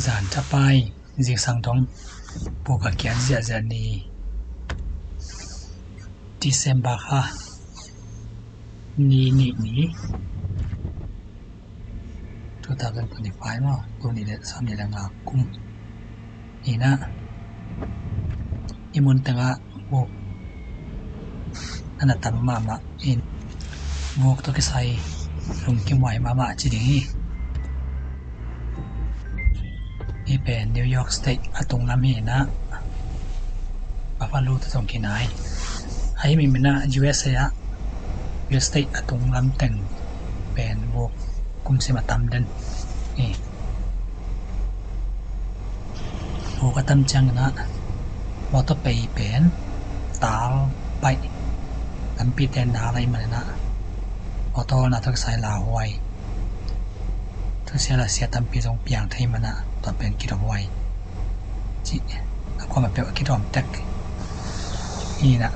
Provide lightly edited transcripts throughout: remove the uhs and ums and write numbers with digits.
zan chapai zik sang thong puka kian zia zia ni December ha ni 2025 ma tu ni le sam ni lang kum ina imun tanga wo ana tam ma in wok to ke sai lung ki mai ma chi ding hi pen New York State atung lam hi na Buffalo to tong kinai ai mi na USA ya US State atung lam teng pen wok kum se matam den wok atam chang na wato pei pen tal pai lam pi ten na lai ma na auto na thak sai la hoi thu sia la sia tam pi jong piang thai mana to pen ki ro hoi chi ko ma pe ki rom tek ni na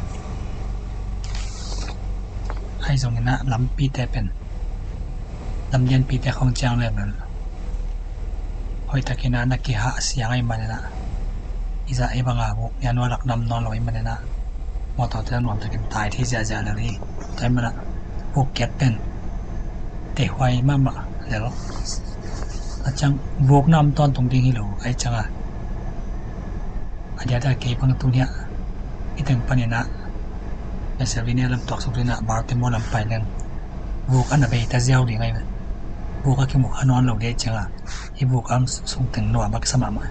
ai jong na lam pi te pen lam yen pi te khong chang le ban hoi takina na ki ha sia ngai ma na iza e banga bu yan wa lak nam non loi ma na mo to te nom te kin tai thi ja ja la ri tai ma naพวกแกเป็นแต่หอยมาแล้วอาจังวกน้ำตอนตรงที่ฮิโลไอจังอาจจะได้เก็บพังตัวเนี้ยที่ถึงปัญญาในเซเว่นเนี่ยลำตอกสุดเลยนะบาร์เตมอลลำไปหนึ่งวกอันนั้นไปแต่เจ้าหรือไงมันวกก็คือหมกขนอนเราได้จังไอ้วกอันส่งถึงหน่วยบักสมัครมา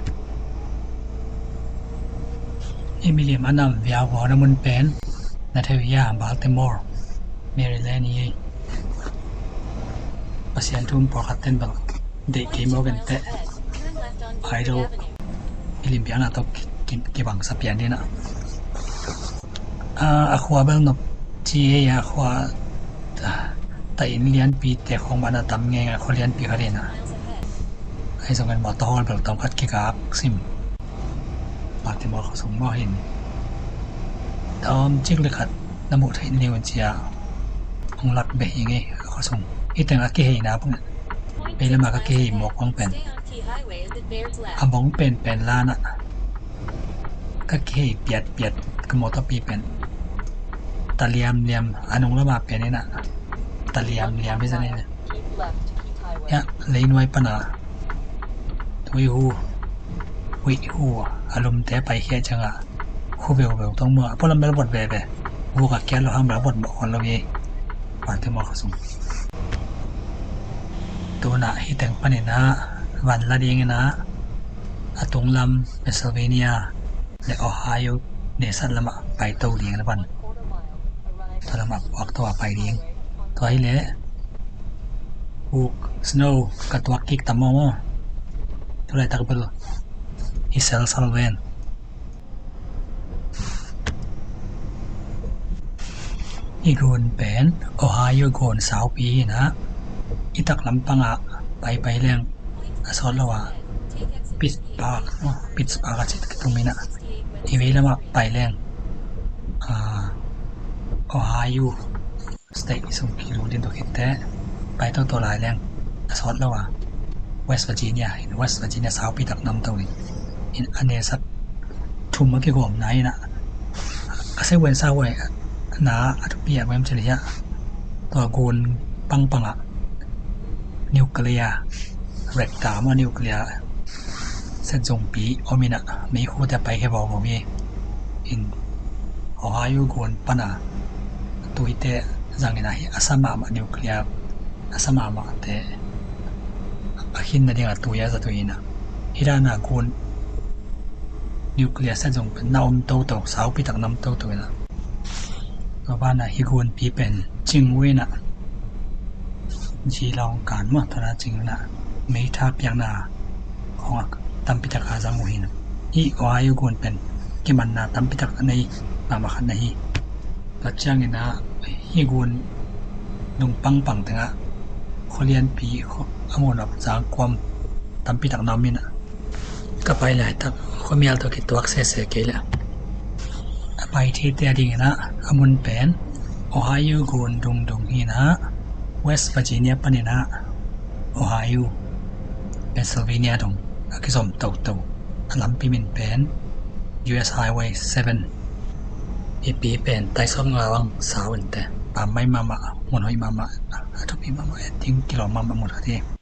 ไอ้มิเลียมอันนั้นวิาวอร์มันเป็นในเทวียาบาร์เตมอลMaryland ni pasien tum por hatten bang de ke mo gan te ai do ilim piana to ki bang sa pian ni na a khwa bel no chi ya khwa ta in lian pi te khong bana tam nge nga kholian pi harena ai song gan mo to hol bel tom khat ki kap sim pa te mo khosum mo hin tom chik le khat na mu thai ni wan chiaหลักเบยไงเขาส่งอีแต่งอาเกยนะพวกนั้นไปแล้วมาอาเกยหมอกของเป็นอาบองเป็นล้านอ่ะก็เกยเปียดก็มอตปีเป็นตะเลียมอันนงแล้วมาเป็นนี่นะตะเลียมไม่ใช่เนี่ยเนี่ยเลยน้อยปนะวิหูอารมณ์แต่ไปแค่จังอ่ะคู่เบลต้องเมื่อพวกเราไม่ระบดเบหูกับแกเราห้ามระบดบอกเราเองปาเตมอลขสุมตัวน่ะฮิตังปันนะวันละเดียงนะอาตงลำเปนซิลเวเนียและโอไฮโอเนสันละมาไปตัวเดียงละวันตัวละมาออกตัวไปเดียงตัวให้เละบุกสโนว์กับตัวกิกตามมอตัวไรตักเบลฮิเซลซาลเวนอีกคนเป็นโอไฮโอคนสาวปีนะอีตักลำปังอ่ะไปเรื่องสอนเราว่าปิดปากกันสิตรงนี้นะทีวีแล้วมาไปเรื่องโอไฮโอสเตทส่งกิโลดินตัวเข็ดแต่ไปตัวหลายเรื่องสอนเราว่าเวสต์เวอร์จิเนียสาวปีตักนำตัวนี้อันนี้สักทุ่มมาเกี่ยวกับไหนนะก็ใช้เวนซาเวนะอัตเปียมันเฉลี่ยตัวกูนปังอ่ะนิวเคลียร์เรกตามานิวเคลียร์เส้นทรงปีอมินะไม่คู่แต่ไปแค่บอกมีอินโอไฮโอกูนปนะตัวเตะจังเงินอะไรอาสามานิวเคลียร์อาสามาแต่หินนั่นเองตัวยาตัวนี้นะฮิรานากูนนิวเคลียร์เส้นทรงเป็นน้ำโตสาวปีตักน้ำโตตัวนะก็บ้านฮิกุนปีเป็นจิงเวนะจีลองการมาธนาจริงนะไม่ทับยังนาของตัมปิตกาจังหินอีโอไฮโอกุนเป็นกิมันนาตัมปิตกในมาขันในปัจจัยนะฮิกุนดุงปังตั้งเขาเรียนปีอมนับจากความตัมปิตกนามินะก็ไปหลายตักเขามีอะไรตัวกิตัวอักเสบเกลี่ยไปที่เตียดิงนะอมุนเป็นโอไฮโอกูนดุงฮีนะเวสต์เวอร์จิเนียปนินะโอไฮโอเพนซิลเวเนียดง cái dòng tàu lắm pi mình bén US Highway 7 pi bén tai song ngawang sao ente pa mai mama mon hoi mama atau pi mama ting kilo mama mon hati